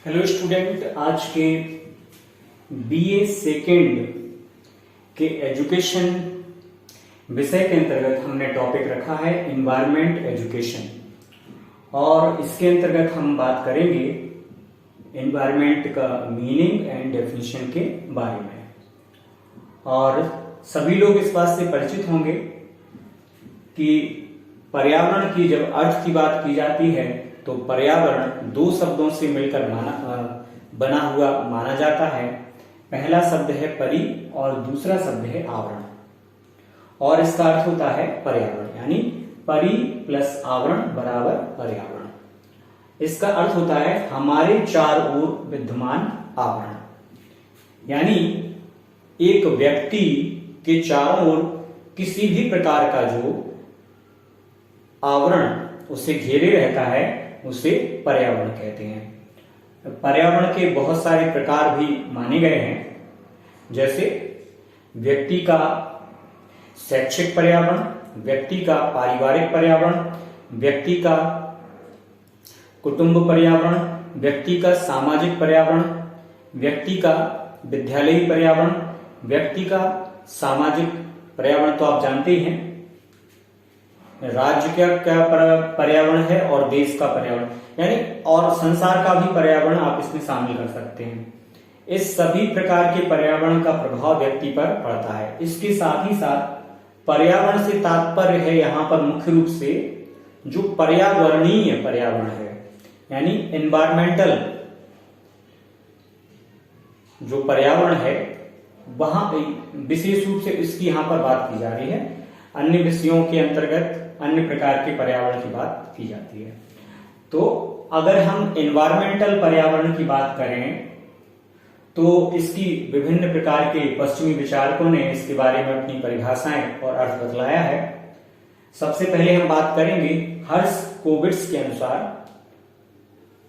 Hello student, आज के BA second के एजुकेशन विषय के अंतर्गत हमने टॉपिक रखा है एनवायरमेंट एजुकेशन। और इसके अंतर्गत हम बात करेंगे एनवायरमेंट का मीनिंग एंड डेफिनेशन के बारे में। और सभी लोग इस बात से परिचित होंगे कि पर्यावरण की जब अर्थ की बात की जाती है तो पर्यावरण दो शब्दों से मिलकर बना हुआ माना जाता है। पहला शब्द है परि और दूसरा शब्द है आवरण। और इसका अर्थ होता है पर्यावरण, यानी परि प्लस आवरण बराबर पर्यावरण। इसका अर्थ होता है हमारे चारों ओर विद्यमान आवरण, यानी एक व्यक्ति के चारों ओर किसी भी प्रकार का जो आवरण उसे घेरे रहता है उसे पर्यावरण कहते हैं। पर्यावरण के बहुत सारे प्रकार भी माने गए हैं, जैसे व्यक्ति का शैक्षिक पर्यावरण, व्यक्ति का पारिवारिक पर्यावरण, व्यक्ति का कुटुंब पर्यावरण, व्यक्ति का सामाजिक पर्यावरण, व्यक्ति का विद्यालयी पर्यावरण, व्यक्ति का सामाजिक पर्यावरण तो आप जानते ही हैं, राज्य का क्या पर्यावरण है और देश का पर्यावरण, यानी और संसार का भी पर्यावरण आप इसमें शामिल कर सकते हैं। इस सभी प्रकार के पर्यावरण का प्रभाव व्यक्ति पर पड़ता है। इसके साथ ही साथ पर्यावरण से तात्पर्य है यहाँ पर मुख्य रूप से जो पर्यावरणीय पर्यावरण है, यानी एनवायरमेंटल जो पर्यावरण है वहां विशेष रूप से इसकी यहाँ पर बात की जा रही है। अन्य विषयों के अंतर्गत अन्य प्रकार के पर्यावरण की बात की जाती है। तो अगर हम एनवायरमेंटल पर्यावरण की बात करें तो इसकी विभिन्न प्रकार के पश्चिमी विचारकों ने इसके बारे में अपनी परिभाषाएं और अर्थ बतलाया है। सबसे पहले हम बात करेंगे हर्शकोविट्ज के अनुसार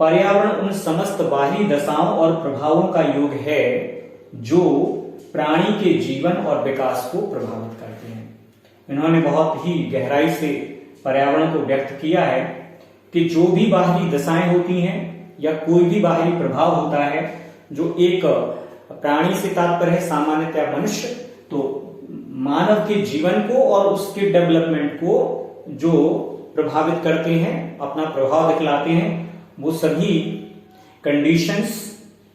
पर्यावरण उन समस्त बाहरी दशाओं और प्रभावों का योग है जो प्राणी के जीवन और विकास को प्रभावित करते हैं। इन्होंने बहुत ही गहराई से पर्यावरण को व्यक्त किया है कि जो भी बाहरी दशाएं होती हैं या कोई भी बाहरी प्रभाव होता है जो एक प्राणी से तात्पर्य है सामान्यतः मनुष्य, तो मानव के जीवन को और उसके डेवलपमेंट को जो प्रभावित करते हैं, अपना प्रभाव दिखलाते हैं, वो सभी कंडीशंस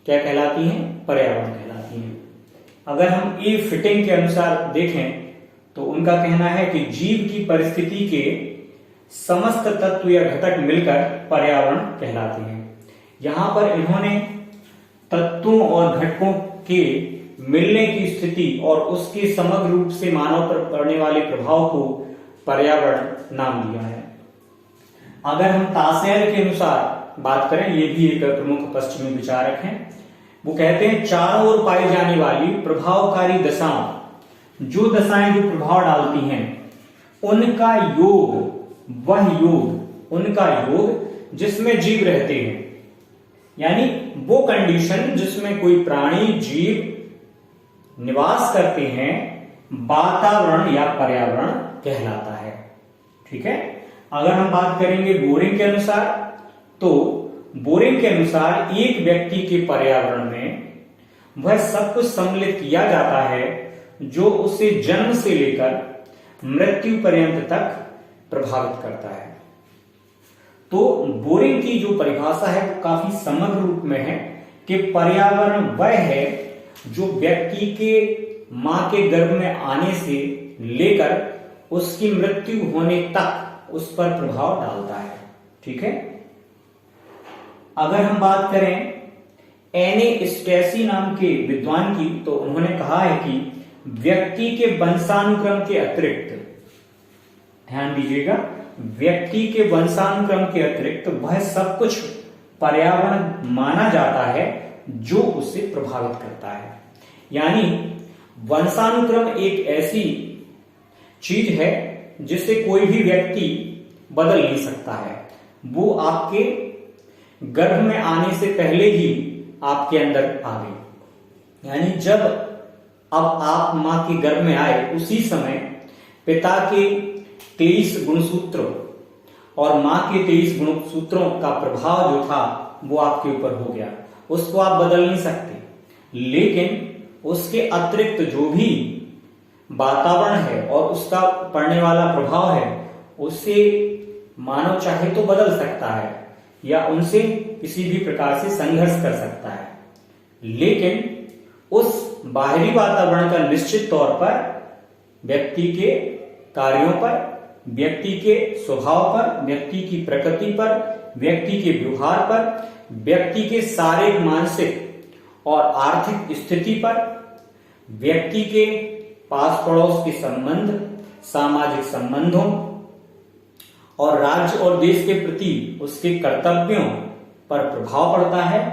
क्या कहलाती हैं? पर्यावरण कहलाती हैं। अगर हम ए फिटिंग के अनुसार देखें तो उनका कहना है कि जीव की परिस्थिति के समस्त तत्व या घटक मिलकर पर्यावरण कहलाते हैं। यहां पर इन्होंने तत्वों और घटकों के मिलने की स्थिति और उसके समग्र रूप से मानव पर पड़ने वाले प्रभाव को पर्यावरण नाम दिया है। अगर हम तासेर के अनुसार बात करें, ये भी एक प्रमुख पश्चिमी विचारक हैं, वो कहते हैं चारों ओर पाई जाने वाली प्रभावकारी दशाओं, जो दशाएं जो प्रभाव डालती हैं, उनका योग, वह योग, उनका योग जिसमें जीव रहते हैं, यानी वो कंडीशन जिसमें कोई प्राणी जीव निवास करते हैं, वातावरण या पर्यावरण कहलाता है। ठीक है। अगर हम बात करेंगे बोरिंग के अनुसार, तो बोरिंग के अनुसार एक व्यक्ति के पर्यावरण में वह सब कुछ सम्मिलित किया जाता है जो उसे जन्म से लेकर मृत्यु पर्यंत तक प्रभावित करता है। तो बोरिंग की जो परिभाषा है वो काफी समग्र रूप में है कि पर्यावरण वह है जो व्यक्ति के मां के गर्भ में आने से लेकर उसकी मृत्यु होने तक उस पर प्रभाव डालता है। ठीक है। अगर हम बात करें एने स्टेसी नाम के विद्वान की, तो उन्होंने कहा है कि व्यक्ति के वंशानुक्रम के अतिरिक्त, ध्यान दीजिएगा, व्यक्ति के वंशानुक्रम के अतिरिक्त वह सब कुछ पर्यावरण माना जाता है जो उसे प्रभावित करता है। यानी वंशानुक्रम एक ऐसी चीज है जिसे कोई भी व्यक्ति बदल नहीं सकता है। वो आपके गर्भ में आने से पहले ही आपके अंदर आ गई। यानी जब अब आप मां के गर्भ में आए उसी समय पिता के 23 गुणसूत्र और माँ के 23 गुणसूत्रों का प्रभाव जो था वो आपके ऊपर हो गया, उसको आप बदल नहीं सकते। लेकिन उसके अतिरिक्त जो भी वातावरण है और उसका पड़ने वाला प्रभाव है, उससे मानव चाहे तो बदल सकता है या उनसे किसी भी प्रकार से संघर्ष कर सकता है। लेकिन उस बाहरी वातावरण का निश्चित तौर पर व्यक्ति के कार्यों पर, व्यक्ति के स्वभाव पर, व्यक्ति की प्रकृति पर, व्यक्ति के व्यवहार पर, व्यक्ति के शारीरिक, मानसिक और आर्थिक स्थिति पर, व्यक्ति के पास पड़ोस के संबंध, सामाजिक संबंधों और राज्य और देश के प्रति उसके कर्तव्यों पर प्रभाव पड़ता है।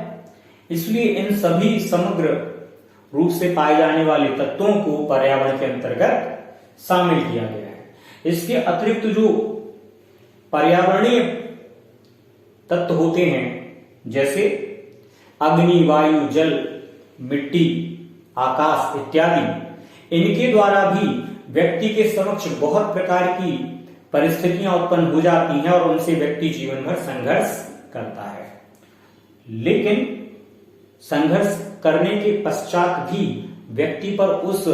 इसलिए इन सभी समग्र रूप से पाए जाने वाले तत्वों को पर्यावरण के अंतर्गत शामिल किया गया है। इसके अतिरिक्त जो पर्यावरणीय तत्व होते हैं, जैसे अग्नि, वायु, जल, मिट्टी, आकाश इत्यादि, इनके द्वारा भी व्यक्ति के समक्ष बहुत प्रकार की परिस्थितियां उत्पन्न हो जाती हैं और उनसे व्यक्ति जीवन भर संघर्ष करता है। लेकिन संघर्ष करने के पश्चात भी व्यक्ति पर उस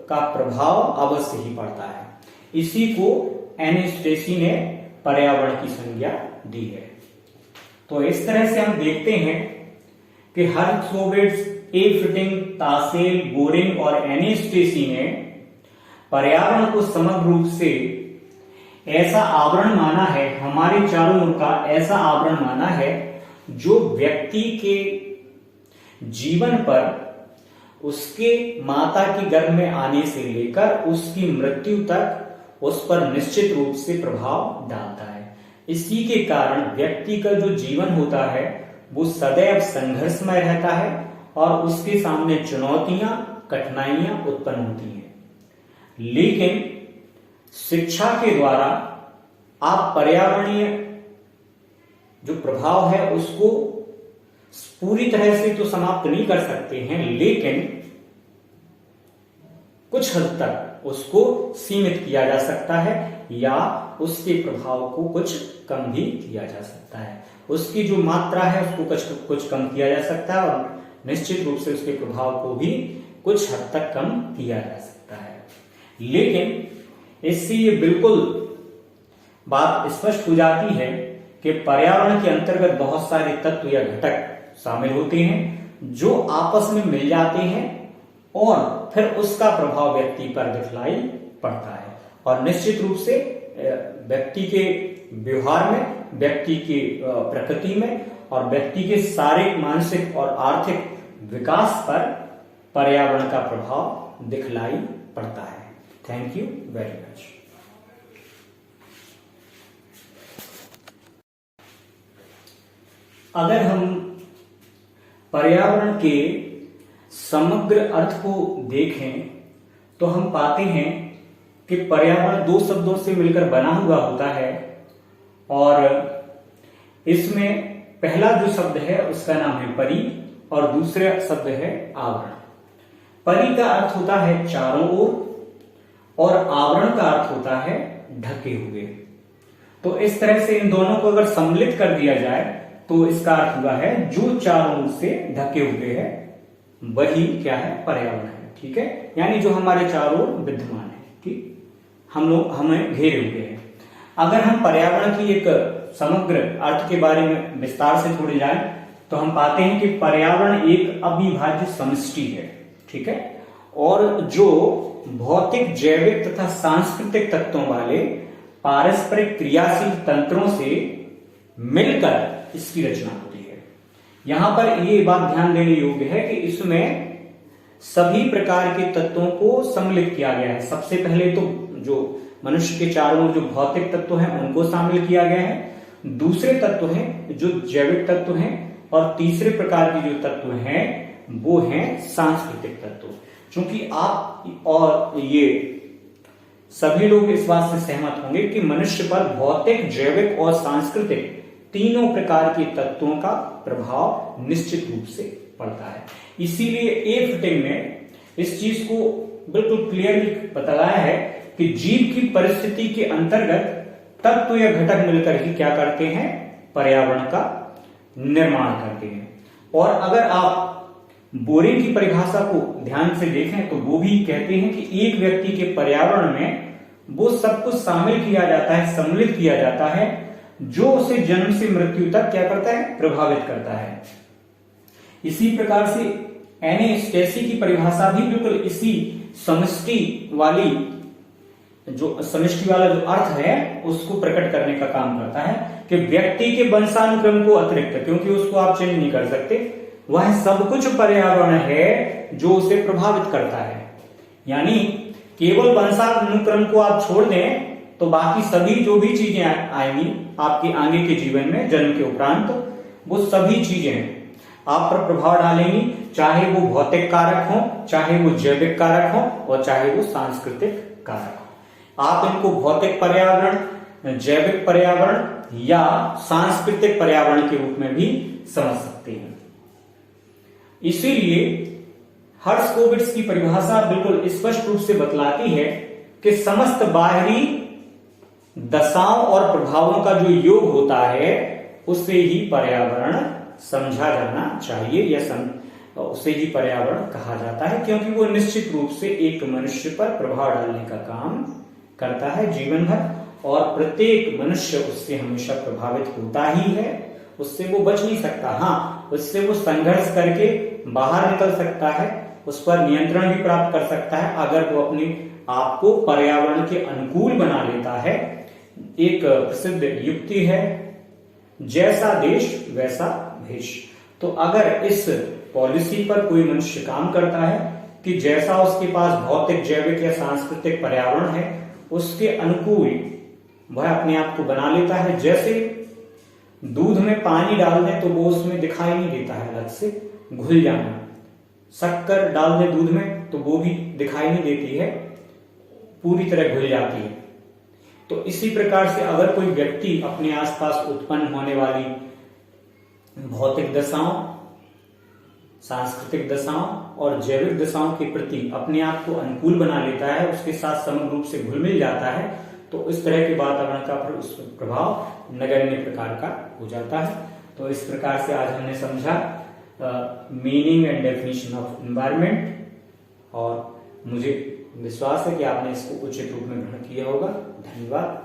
का प्रभाव अवश्य ही पड़ता है। इसी को एनेस्टेसी ने पर्यावरण की संज्ञा दी है। तो इस तरह से हम देखते हैं कि हर्ट्ज़ोविट्ज़, ए फ्रिटिंग, तासेल, बोरिंग और एनेस्टेसी ने पर्यावरण को समग्र रूप से ऐसा आवरण माना है, हमारे चारों ओर का ऐसा आवरण माना है जो व्यक्ति के जीवन पर उसके माता के गर्भ में आने से लेकर उसकी मृत्यु तक उस पर निश्चित रूप से प्रभाव डालता है। इसी के कारण व्यक्ति का जो जीवन होता है वो सदैव संघर्षमय रहता है और उसके सामने चुनौतियां, कठिनाइयां उत्पन्न होती हैं। लेकिन शिक्षा के द्वारा आप पर्यावरणीय जो प्रभाव है उसको पूरी तरह से तो समाप्त नहीं कर सकते हैं, लेकिन कुछ हद तक उसको सीमित किया जा सकता है या उसके प्रभाव को कुछ कम भी किया जा सकता है। उसकी जो मात्रा है उसको कुछ कम किया जा सकता है और निश्चित रूप से उसके प्रभाव को भी कुछ हद तक कम किया जा सकता है। लेकिन इससे ये बिल्कुल बात स्पष्ट हो जाती है कि पर्यावरण के अंतर्गत बहुत सारे तत्व या घटक शामिल होते हैं जो आपस में मिल जाते हैं और फिर उसका प्रभाव व्यक्ति पर दिखलाई पड़ता है और निश्चित रूप से व्यक्ति के व्यवहार में, व्यक्ति की प्रकृति में और व्यक्ति के शारीरिक, मानसिक और आर्थिक विकास पर पर्यावरण का प्रभाव दिखलाई पड़ता है। Thank you very much. अगर हम पर्यावरण के समग्र अर्थ को देखें तो हम पाते हैं कि पर्यावरण दो शब्दों से मिलकर बना हुआ होता है और इसमें पहला जो शब्द है उसका नाम है परि और दूसरा शब्द है आवरण। परि का अर्थ होता है चारों ओर और आवरण का अर्थ होता है ढके हुए। तो इस तरह से इन दोनों को अगर सम्मिलित कर दिया जाए तो इसका अर्थ हुआ है जो चारों ओर से ढके हुए है वही क्या है, पर्यावरण है। ठीक है, यानी जो हमारे चारों ओर विद्यमान है, ठीक, हम लोग हमें घेरे हुए हैं। अगर हम पर्यावरण की एक समग्र अर्थ के बारे में विस्तार से थोड़ी जाएं तो हम पाते हैं कि पर्यावरण एक अविभाज्य समष्टि है। ठीक है, और जो भौतिक, जैविक तथा सांस्कृतिक तत्वों वाले पारस्परिक क्रियाशील तंत्रों से मिलकर इसकी रचना होती है। यहां पर ये बात ध्यान देने योग्य है कि इसमें सभी प्रकार के तत्वों को सम्मिलित किया गया है। सबसे पहले तो जो मनुष्य के चारों जो भौतिक तत्व हैं उनको शामिल किया गया है, दूसरे तत्व हैं जो जैविक तत्व हैं और तीसरे प्रकार के जो तत्व हैं वो हैं सांस्कृतिक तत्व। क्योंकि आप और ये सभी लोग इस बात से सहमत होंगे कि मनुष्य पर भौतिक, जैविक और सांस्कृतिक तीनों प्रकार के तत्वों का प्रभाव निश्चित रूप से पड़ता है। इसीलिए ए फ्रिटिंग ने इस चीज को बिल्कुल क्लियरली बताया है कि जीव की परिस्थिति के अंतर्गत तत्व या घटक मिलकर ही क्या करते हैं, पर्यावरण का निर्माण करते हैं। और अगर आप बोरिंग की परिभाषा को ध्यान से देखें तो वो भी कहते हैं कि एक व्यक्ति के पर्यावरण में वो सब कुछ शामिल किया जाता है, सम्मिलित किया जाता है, जो उसे जन्म से मृत्यु तक क्या करता है, प्रभावित करता है। इसी प्रकार से एने स्टेसी की परिभाषा भी बिल्कुल इसी समष्टि वाला जो अर्थ है उसको प्रकट करने का काम करता है कि व्यक्ति के वंशानुक्रम को अतिरिक्त, क्योंकि उसको आप चेंज नहीं कर सकते, वह सब कुछ पर्यावरण है जो उसे प्रभावित करता है। यानी केवल वंशानुक्रम को आप छोड़ दें तो बाकी सभी जो भी चीजें आएंगी आपके आगे के जीवन में जन्म के उपरांत, वो सभी चीजें आप पर प्रभाव डालेंगी, चाहे वो भौतिक कारक हो, चाहे वो जैविक कारक हो, और चाहे वो सांस्कृतिक कारक हो। आप इनको भौतिक पर्यावरण, जैविक पर्यावरण या सांस्कृतिक पर्यावरण के रूप में भी समझ सकते हैं। इसीलिए हर्ट्ज़-कोविट्ज़ की परिभाषा बिल्कुल स्पष्ट रूप से बतलाती है कि समस्त बाहरी दशाओं और प्रभावों का जो योग होता है उससे ही पर्यावरण समझा जाना चाहिए, या उसे ही पर्यावरण कहा जाता है, क्योंकि वो निश्चित रूप से एक मनुष्य पर प्रभाव डालने का काम करता है जीवन भर, और प्रत्येक मनुष्य उससे हमेशा प्रभावित होता ही है, उससे वो बच नहीं सकता। हाँ, उससे वो संघर्ष करके बाहर निकल सकता है, उस पर नियंत्रण भी प्राप्त कर सकता है अगर वो अपने आप को पर्यावरण के अनुकूल बना लेता है। एक प्रसिद्ध युक्ति है, जैसा देश वैसा भेष। तो अगर इस पॉलिसी पर कोई मनुष्य काम करता है कि जैसा उसके पास भौतिक, जैविक या सांस्कृतिक पर्यावरण है उसके अनुकूल वह अपने आप को बना लेता है। जैसे दूध में पानी डाल दें तो वो उसमें दिखाई नहीं देता है अलग से घुल जाना, शक्कर डाल दें दूध में तो वो भी दिखाई नहीं देती है, पूरी तरह घुल जाती है। तो इसी प्रकार से अगर कोई व्यक्ति अपने आसपास उत्पन्न होने वाली भौतिक दशाओं, सांस्कृतिक दशाओं और जैविक दशाओं के प्रति अपने आप को अनुकूल बना लेता है, उसके साथ समग्र रूप से घुल मिल जाता है, तो इस तरह के वातावरण का उस प्रभाव नगण्य प्रकार का हो जाता है। तो इस प्रकार से आज हमने समझा meaning and definition of environment, और मुझे विश्वास है कि आपने इसको उचित रूप में ग्रहण किया होगा। धन्यवाद।